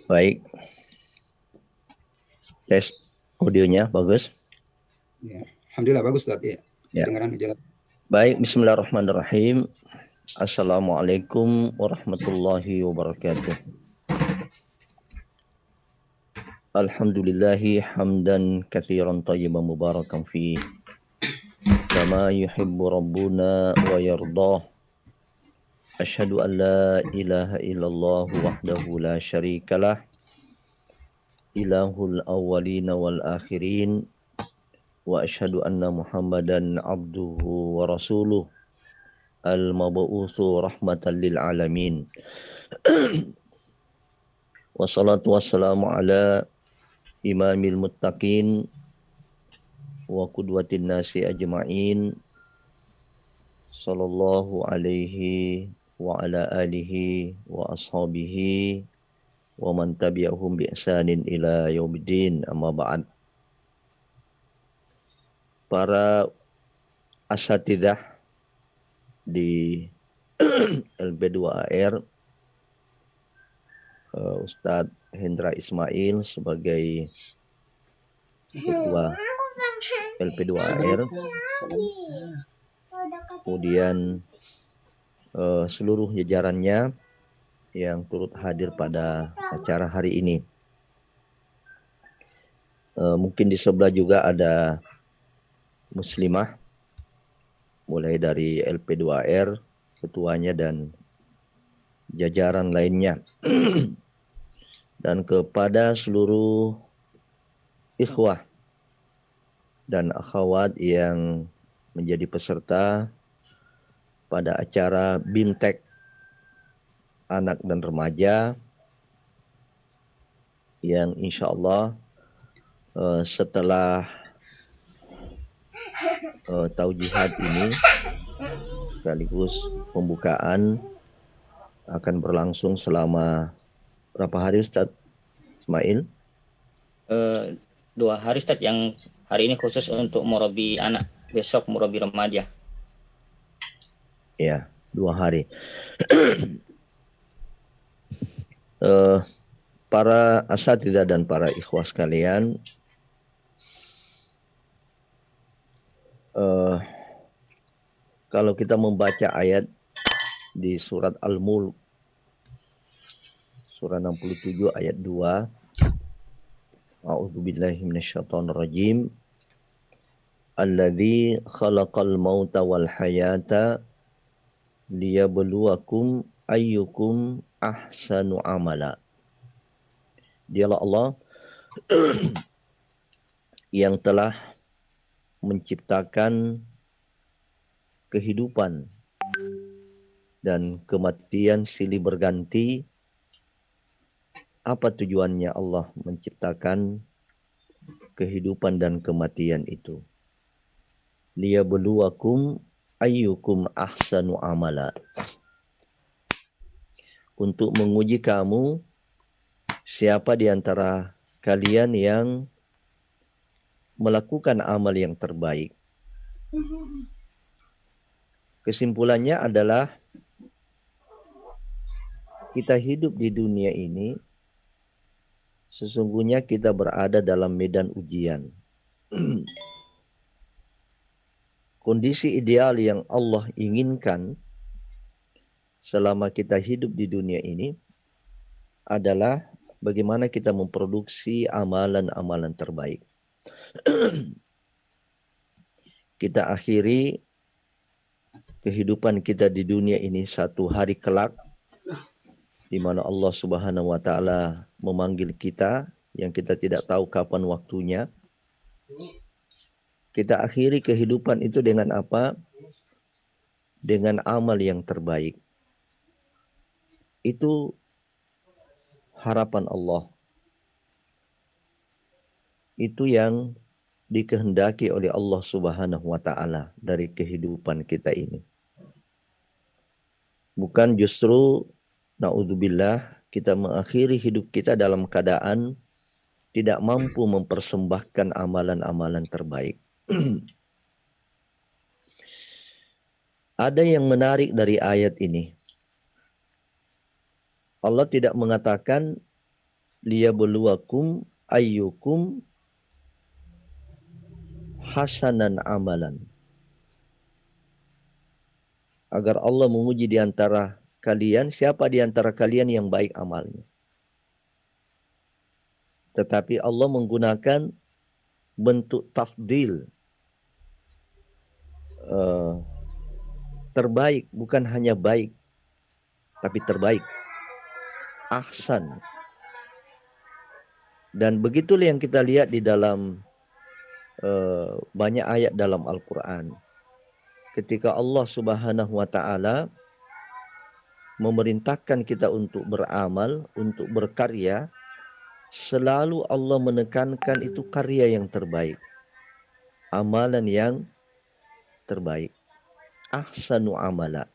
Baik, tes audionya bagus. Ya. Alhamdulillah bagus Ustaz. Ya. Ya. Kedengaran jelas. Baik, bismillahirrahmanirrahim. Assalamualaikum warahmatullahi wabarakatuh. Alhamdulillahi hamdan katsiran tayyiban mubarakan fi kama yuhibbu rabbuna wa yardah. Asyhadu an la ilaha illallah wahdahu la syarikalah ilahul awwalina wal akhirin wa asyhadu anna Muhammadan abduhu wa rasuluh al-mab'utsu rahmatan lil alamin. Wassalatu wassalamu ala imamil muttaqin wa qudwatin nasi ajma'in sallallahu alaihi wa ala alihi wa ashabihi wa man tabi'ahum bi ihsanin ila yaumiddin, amma ba'd. Para asatidzah di LB2AR, Ustadz Hendra Ismail sebagai Ketua LP2AR, kemudian seluruh jajarannya yang turut hadir pada acara hari ini. Mungkin di sebelah juga ada muslimah, mulai dari LP2AR, ketuanya dan jajaran lainnya. Dan kepada seluruh ikhwah dan akhwat yang menjadi peserta pada acara BIMTEK anak dan remaja yang insya Allah setelah taujihat ini sekaligus pembukaan akan berlangsung selama berapa hari Ustadz Ismail? 2 hari Ustadz, yang hari ini khusus untuk murabi anak, besok murabi remaja. Ya, 2 hari. Para asatidzah dan para ikhwah sekalian, kalau kita membaca ayat di surat Al-Mulk, surah 67 ayat 2, A'udzubillahi minasyaitonirrajim. Alladzi khalaqal mauta wal hayata liyabluwakum ayyukum ahsanu amala. Dialah Allah yang telah menciptakan kehidupan dan kematian silih berganti. Apa tujuannya Allah menciptakan kehidupan dan kematian itu? Liyabluwakum ayyukum ahsanu amala. Untuk menguji kamu, siapa di antara kalian yang melakukan amal yang terbaik. Kesimpulannya adalah kita hidup di dunia ini, sesungguhnya kita berada dalam medan ujian. Kondisi ideal yang Allah inginkan selama kita hidup di dunia ini adalah bagaimana kita memproduksi amalan-amalan terbaik. Kita akhiri kehidupan kita di dunia ini satu hari kelak, di mana Allah Subhanahu wa Ta'ala memanggil kita yang kita tidak tahu kapan waktunya. Kita akhiri kehidupan itu dengan apa? Dengan amal yang terbaik. Itu harapan Allah. Itu yang dikehendaki oleh Allah Subhanahu wa Ta'ala dari kehidupan kita ini. Bukan justru naudzubillah kita mengakhiri hidup kita dalam keadaan tidak mampu mempersembahkan amalan-amalan terbaik. Ada yang menarik dari ayat ini. Allah tidak mengatakan liyabluwakum ayyukum hasanan amalan. Agar Allah menguji di antara kalian, siapa di antara kalian yang baik amalnya. Tetapi Allah menggunakan bentuk tafdil, terbaik, bukan hanya baik, tapi terbaik, ahsan. Dan begitulah yang kita lihat di dalam banyak ayat dalam Al-Quran. Ketika Allah Subhanahu wa Ta'ala memerintahkan kita untuk beramal, untuk berkarya, selalu Allah menekankan itu karya yang terbaik, amalan yang terbaik, ahsanu amala,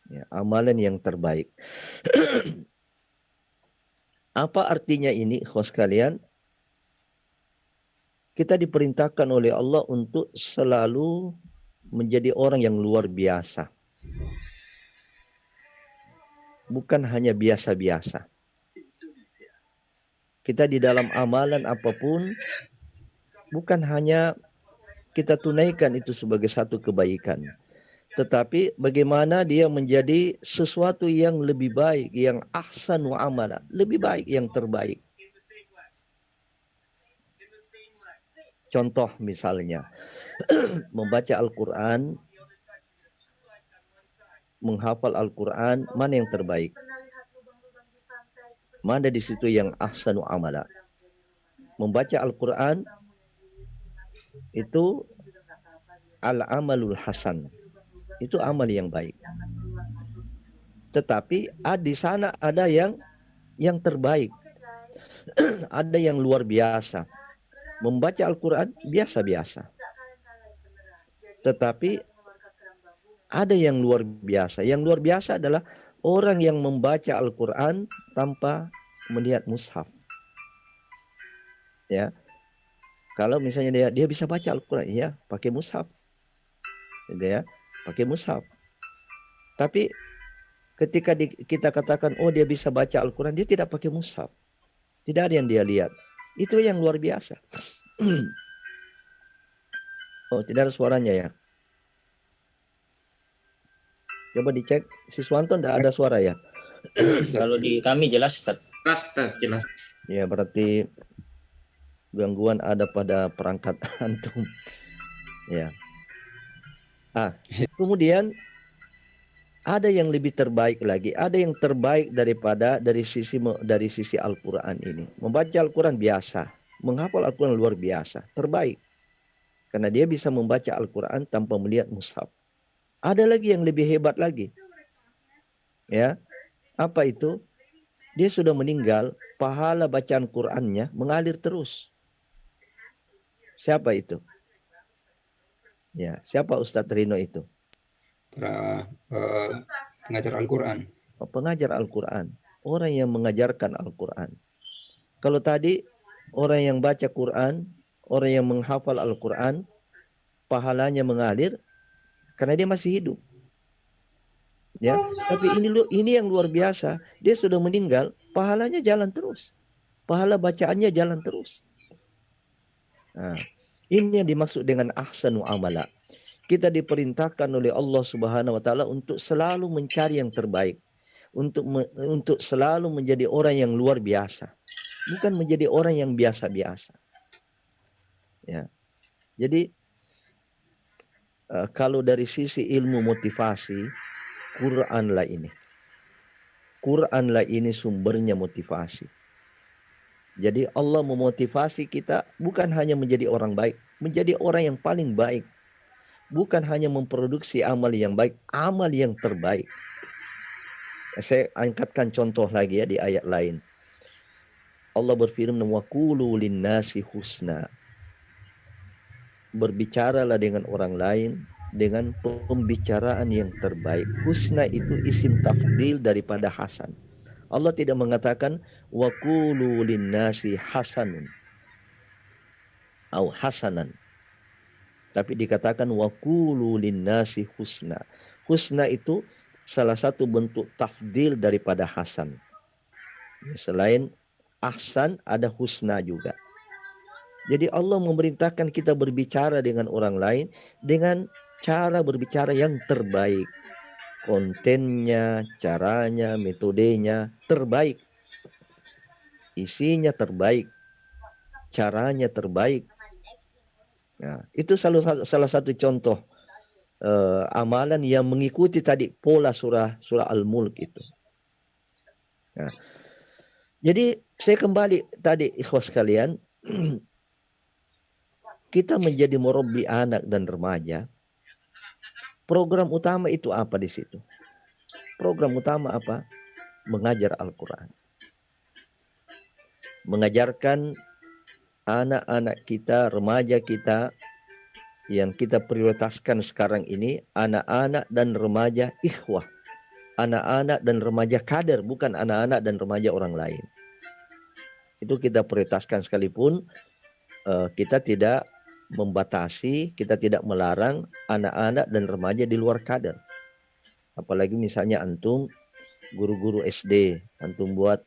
ya, amalan yang terbaik. Apa artinya ini, ikhwas kalian? Kita diperintahkan oleh Allah untuk selalu menjadi orang yang luar biasa. Bukan hanya biasa-biasa. Kita di dalam amalan apapun, bukan hanya kita tunaikan itu sebagai satu kebaikan, tetapi bagaimana dia menjadi sesuatu yang lebih baik, yang ahsan wa amala, lebih baik, yang terbaik. Contoh misalnya, membaca Al-Quran, menghafal Al-Quran, mana yang terbaik? Mana di situ yang ahsanu amala? Membaca Al-Quran itu al-amalul hasan. Itu amal yang baik. Tetapi di sana ada yang terbaik. Ada yang luar biasa. Membaca Al-Quran biasa-biasa. Tetapi ada yang luar biasa. Yang luar biasa adalah orang yang membaca Al-Quran tanpa melihat mushaf. Ya, kalau misalnya dia bisa baca Al-Quran, ya pakai mushaf. Ya, pakai mushaf. Tapi ketika kita katakan, oh dia bisa baca Al-Quran, dia tidak pakai mushaf. Tidak ada yang dia lihat. Itu yang luar biasa. Oh, tidak ada suaranya ya. Coba dicek, Siswanto tidak ada suara ya? Kalau di kami jelas, Ustaz. Jelas. Ya, berarti gangguan ada pada perangkat antum. Ya. Kemudian ada yang lebih terbaik lagi, ada yang terbaik dari sisi Al-Quran ini. Membaca Al-Quran biasa, menghafal Al-Quran luar biasa, terbaik. Karena dia bisa membaca Al-Quran tanpa melihat mushaf. Ada lagi yang lebih hebat lagi. Ya, apa itu? Dia sudah meninggal, pahala bacaan Qurannya mengalir terus. Siapa itu? Ya, siapa Ustadz Rino itu? Para pengajar Al-Quran. Pengajar Al-Quran. Orang yang mengajarkan Al-Quran. Kalau tadi orang yang baca Quran, orang yang menghafal Al-Quran, pahalanya mengalir karena dia masih hidup. Ya, tapi ini yang luar biasa. Dia sudah meninggal, pahalanya jalan terus. Pahala bacaannya jalan terus. Nah, ini yang dimaksud dengan ahsanu amala. Kita diperintahkan oleh Allah Subhanahu wa taala untuk selalu mencari yang terbaik. Untuk selalu menjadi orang yang luar biasa. Bukan menjadi orang yang biasa-biasa. Ya. Jadi kalau dari sisi ilmu motivasi, Quranlah ini. Quranlah ini sumbernya motivasi. Jadi Allah memotivasi kita bukan hanya menjadi orang baik, menjadi orang yang paling baik. Bukan hanya memproduksi amal yang baik, amal yang terbaik. Saya angkatkan contoh lagi ya di ayat lain. Allah berfirman, wa qulu linnasi husna. Berbicaralah dengan orang lain dengan pembicaraan yang terbaik. Husna itu isim tafdil daripada hasan. Allah tidak mengatakan wa qulu linnasi hasanun atau hasanan. Tapi dikatakan wa qulu linnasi husna. Husna itu salah satu bentuk tafdil daripada hasan. Selain ahsan ada husna juga. Jadi Allah memerintahkan kita berbicara dengan orang lain dengan cara berbicara yang terbaik. Kontennya, caranya, metodenya terbaik. Isinya terbaik. Caranya terbaik. Nah, itu salah satu contoh amalan yang mengikuti tadi pola surah Al-Mulk itu. Nah, jadi saya kembali tadi ikhwas sekalian, kita menjadi murabbi anak dan remaja. Program utama itu apa di situ? Program utama apa? Mengajar Al-Quran. Mengajarkan anak-anak kita, remaja kita, yang kita prioritaskan sekarang ini, anak-anak dan remaja ikhwah. Anak-anak dan remaja kader, bukan anak-anak dan remaja orang lain. Itu kita prioritaskan sekalipun kita tidak membatasi, kita tidak melarang anak-anak dan remaja di luar kader. Apalagi misalnya antum guru-guru SD, antum buat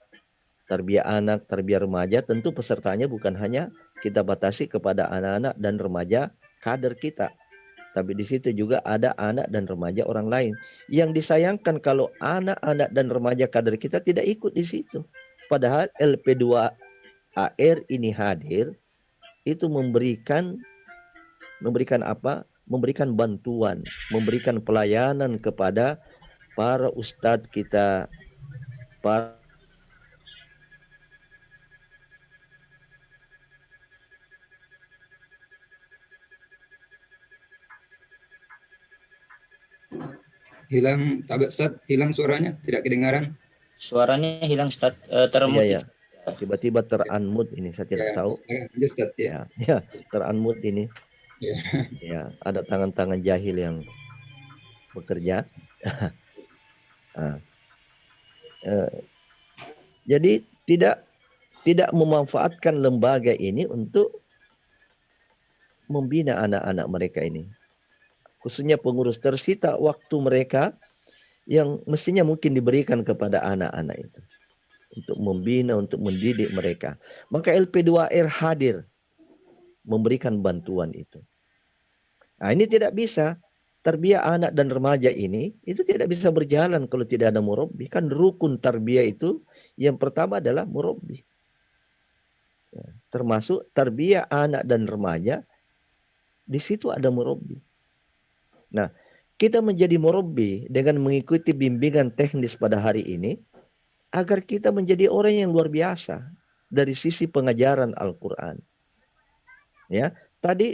tarbiyah anak, tarbiyah remaja, tentu pesertanya bukan hanya kita batasi kepada anak-anak dan remaja kader kita, tapi di situ juga ada anak dan remaja orang lain. Yang disayangkan kalau anak-anak dan remaja kader kita tidak ikut di situ. Padahal LP2AR ini hadir itu memberikan apa? Memberikan bantuan, memberikan pelayanan kepada para ustadz kita, para Hilang, tabak Ustaz, hilang suaranya, tidak kedengaran. Suaranya hilang, Ustaz. Iya, Termute. ya. Tiba-tiba ter-unmute ini, saya tidak tahu. Ustaz, ya. Ya, ter-unmute ini. Ya. Ya, ada tangan-tangan jahil yang bekerja. Jadi tidak memanfaatkan lembaga ini untuk membina anak-anak mereka ini. Khususnya pengurus, tersita waktu mereka yang mestinya mungkin diberikan kepada anak-anak itu. Untuk membina, untuk mendidik mereka. Maka LP2R hadir memberikan bantuan itu. Nah, ini tidak bisa. Tarbiyah anak dan remaja ini itu tidak bisa berjalan kalau tidak ada murabbi. Kan rukun tarbiyah itu yang pertama adalah murabbi. Ya, termasuk tarbiyah anak dan remaja, di situ ada murabbi. Nah, kita menjadi murabbi dengan mengikuti bimbingan teknis pada hari ini agar kita menjadi orang yang luar biasa dari sisi pengajaran Al-Quran. Ya, tadi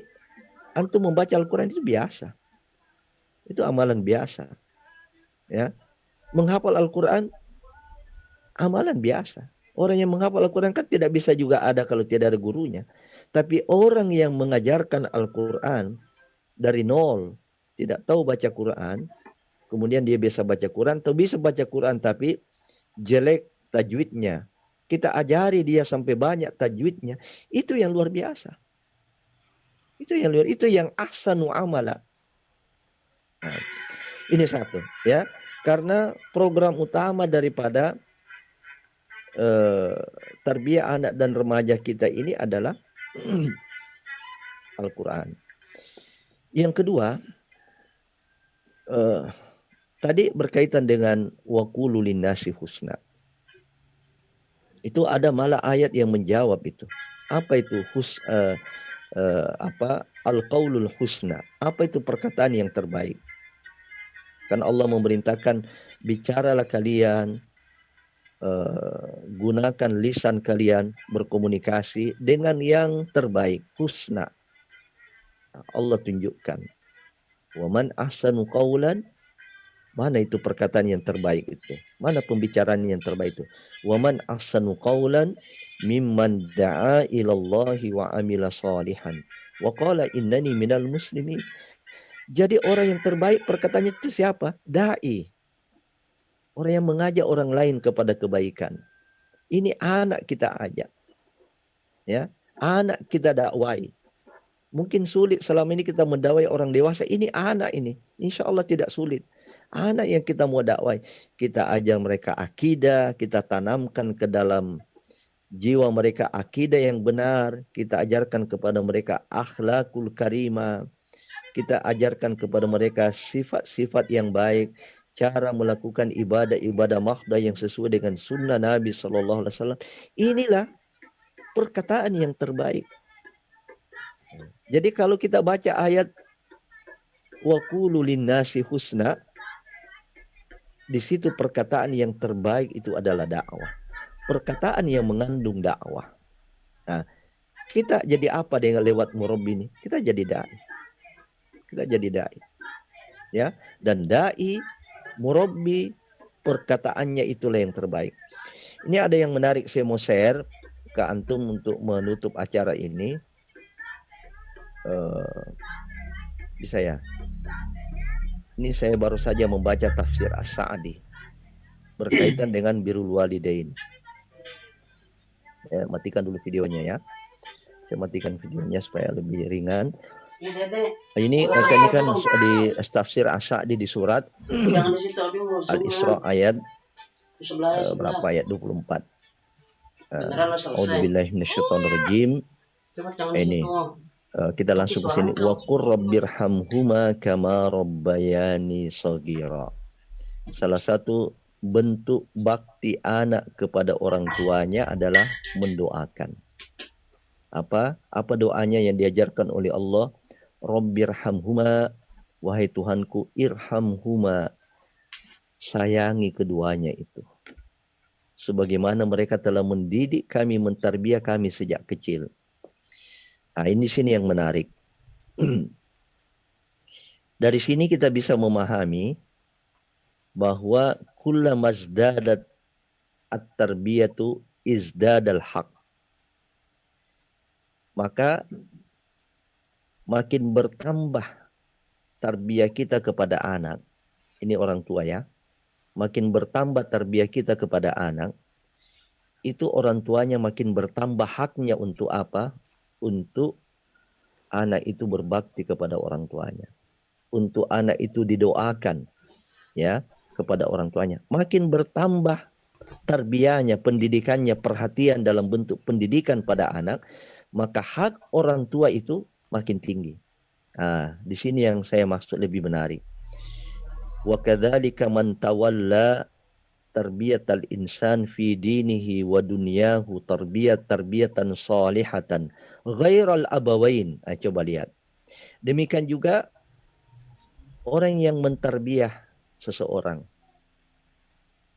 antum membaca Al-Quran itu biasa. Itu amalan biasa. Ya. Menghafal Al-Quran amalan biasa. Orang yang menghafal Al-Quran kan tidak bisa juga ada kalau tidak ada gurunya. Tapi orang yang mengajarkan Al-Quran dari nol, tidak tahu baca Quran, kemudian dia bisa baca Quran, atau bisa baca Quran tapi jelek tajwidnya. Kita ajari dia sampai banyak tajwidnya. Itu yang luar biasa. Itu yang ahsanu amala. Nah, ini satu ya. Karena program utama daripada tarbiyah anak dan remaja kita ini adalah Al-Quran. Yang kedua, tadi berkaitan dengan waqulu linnasi husna. Itu ada malah ayat yang menjawab itu. Apa itu al-qaulul husna? Apa itu perkataan yang terbaik? Kan Allah memerintahkan bicaralah kalian, gunakan lisan kalian berkomunikasi dengan yang terbaik, husna. Allah tunjukkan. Waman ahsanu qawlan, mana itu perkataan yang terbaik itu? Mana pembicaraan yang terbaik itu? Waman ahsanu qawlan mimman da'a ilallahi wa amila salihan wa qala innani minal muslimin. Jadi orang yang terbaik perkataannya itu siapa? Dai. Orang yang mengajak orang lain kepada kebaikan. Ini anak kita ajak. Ya, anak kita dakwai. Mungkin sulit selama ini kita mendakwai orang dewasa. Ini anak ini. Insya Allah tidak sulit. Anak yang kita mau dakwai, kita ajar mereka akidah, kita tanamkan ke dalam jiwa mereka akidah yang benar, kita ajarkan kepada mereka akhlakul karimah, kita ajarkan kepada mereka sifat-sifat yang baik, cara melakukan ibadah-ibadah mahdah yang sesuai dengan sunnah Nabi Sallallahu Alaihi Wasallam. Inilah perkataan yang terbaik. Jadi kalau kita baca ayat wa qulu linnasi husna, di situ perkataan yang terbaik itu adalah dakwah. Perkataan yang mengandung dakwah. Nah, kita jadi apa dengan lewat murabbi ini? Kita jadi dai. Kita jadi dai. Ya, dan dai, murabbi, perkataannya itulah yang terbaik. Ini ada yang menarik, saya mau share ke antum untuk menutup acara ini. Bisa ya? Ini saya baru saja membaca tafsir As-Sa'di berkaitan dengan birrul walidain. Ya, matikan dulu videonya ya. Saya matikan videonya supaya lebih ringan. Ini kan di tafsir As-Sa'di di surat Al-Isra ayat berapa, ayat 24. A'udzubillahi minasyaitonirrajim. Ini kita langsung ke sini. Wa qur rabbirhamhuma kama rabbayani shaghira. Salah satu bentuk bakti anak kepada orang tuanya adalah mendoakan. Apa doanya yang diajarkan oleh Allah? Rabbirhamhuma, wahai Tuhanku, irhamhuma, sayangi keduanya itu. Sebagaimana mereka telah mendidik kami, mentarbiah kami sejak kecil. Nah, ini sini yang menarik. Dari sini kita bisa memahami bahwa kullamazdadat at-tarbiyatu izdadal haq. Maka makin bertambah tarbiyah kita kepada anak. Ini orang tua ya. Makin bertambah tarbiyah kita kepada anak, itu orang tuanya makin bertambah haknya untuk apa? Untuk anak itu berbakti kepada orang tuanya. Untuk anak itu didoakan ya kepada orang tuanya. Makin bertambah tarbiyahnya, pendidikannya, perhatian dalam bentuk pendidikan pada anak, maka hak orang tua itu makin tinggi. Nah, di sini yang saya maksud lebih menarik. Wa kadzalika man tawalla tarbiyatal insan fi dinihi wa dunyahu tarbiyatan salihatan ghairal abawain. Coba lihat. Demikian juga orang yang mentarbiyah seseorang.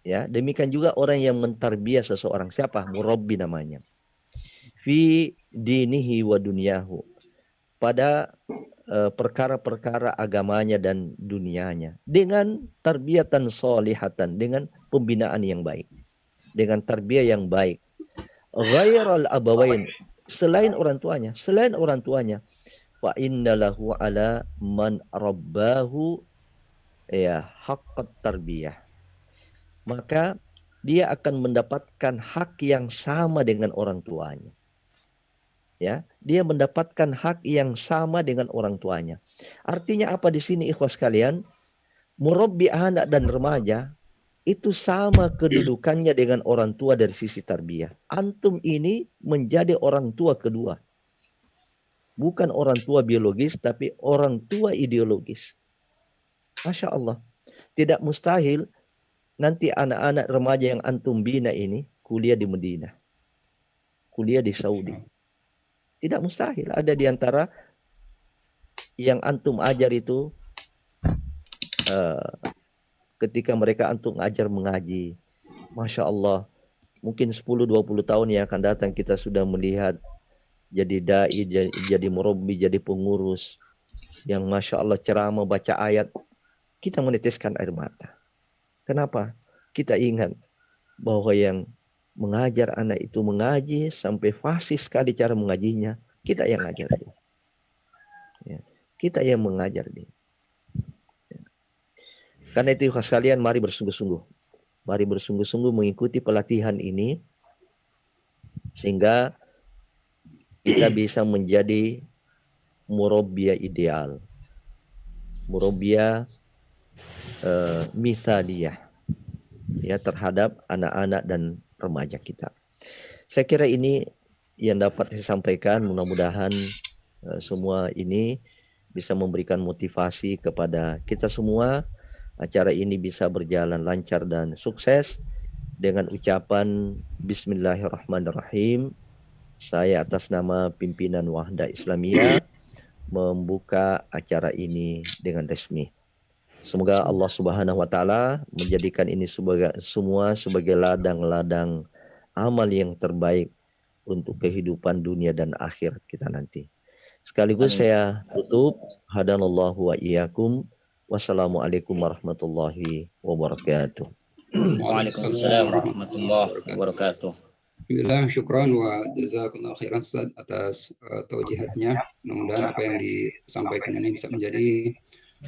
Ya, demikian juga orang yang mentarbiyah seseorang. Siapa? Murabbi namanya. Fi dinihi wa dunyahu. Pada perkara-perkara agamanya dan dunianya, dengan tarbiyatan solihatan, dengan pembinaan yang baik, dengan tarbiyah yang baik. Ghairal abawain, selain orang tuanya, fa innalahu ala man rabbahu ya haqqat tarbiyah, maka dia akan mendapatkan hak yang sama dengan orang tuanya. Ya, dia mendapatkan hak yang sama dengan orang tuanya. Artinya apa di sini ikhwas kalian? Murabbi anak dan remaja itu sama kedudukannya dengan orang tua dari sisi tarbiyah. Antum ini menjadi orang tua kedua. Bukan orang tua biologis, tapi orang tua ideologis. Masya Allah. Tidak mustahil nanti anak-anak remaja yang antum bina ini kuliah di Medina, kuliah di Saudi. Tidak mustahil. Ada di antara yang antum ajar itu ketika mereka antum ajar mengaji, Masya Allah, mungkin 10-20 tahun yang akan datang kita sudah melihat jadi da'i, jadi murabbi, jadi pengurus yang Masya Allah ceramah, baca ayat, kita meneteskan air mata. Kenapa? Kita ingat bahwa yang mengajar anak itu mengaji sampai fasih sekali cara mengajinya, kita yang ngajar dia. Ya, kita yang mengajar dia. Ya. Karena itu sekalian, mari bersungguh-sungguh. Mari bersungguh-sungguh mengikuti pelatihan ini sehingga kita bisa menjadi murabbiya ideal. Murabbiya misaliyah ya terhadap anak-anak dan remaja kita. Saya kira ini yang dapat saya sampaikan. Mudah-mudahan semua ini bisa memberikan motivasi kepada kita semua. Acara ini bisa berjalan lancar dan sukses. Dengan ucapan Bismillahirrahmanirrahim, saya atas nama pimpinan Wahda Islamiyah membuka acara ini dengan resmi. Semoga Allah Subhanahu wa taala menjadikan ini semua sebagai ladang-ladang amal yang terbaik untuk kehidupan dunia dan akhirat kita nanti. Sekaligus saya tutup, hadanallahu wa iyyakum. Wassalamualaikum warahmatullahi wabarakatuh. Waalaikumsalam warahmatullahi wabarakatuh. Alhamdulillah, syukran wa jazakallahu khairan Ustaz atas taujihatnya. Mudah-mudahan apa yang disampaikan ini bisa menjadi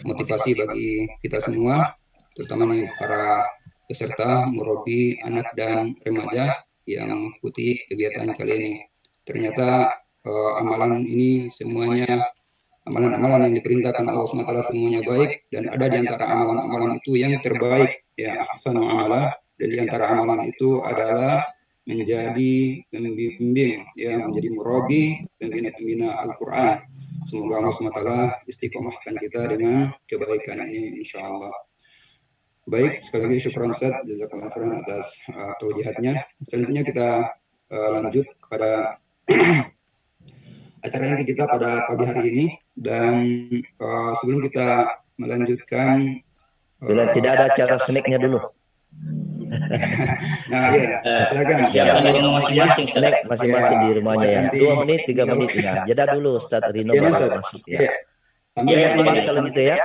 motivasi bagi kita semua, terutama nih para peserta murabi anak dan remaja yang mengikuti kegiatan kali ini. Ternyata amalan ini semuanya amalan-amalan yang diperintahkan Allah SWT semuanya baik, dan ada di antara amalan-amalan itu yang terbaik, ya ahsanu amalah, dan di antara amalan itu adalah menjadi pembimbing, ya menjadi murabi, pembina-pembina Al-Quran. Semoga Allah SWT istiqomahkan kita dengan kebaikan ini, insya Allah. Baik, sekali lagi syukran Ustaz, jazakallahu khairan atas taujihatnya. Selanjutnya kita lanjut kepada acara inti kita pada pagi hari ini, dan sebelum kita melanjutkan Tidak ada acara snacknya dulu. Nah ya, silakan. Siapkan di rumah masing-masing, Ustaz. Snack masing-masing di rumahnya ya. Nanti 2 menit, 3 menit ya. Jeda dulu Ustaz Rino Ya, baru Ustaz. masuk ya. Ya. Sambil Ya, nanti Kalau gitu ya.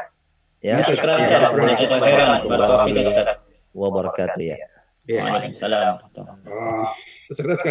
Ya. Syukran Ustaz. Jazakallahu khairan. Barakallahu fiik Ustaz. Wabarakatuh ya. ya. Waalaikumsalam. Peserta sekalian.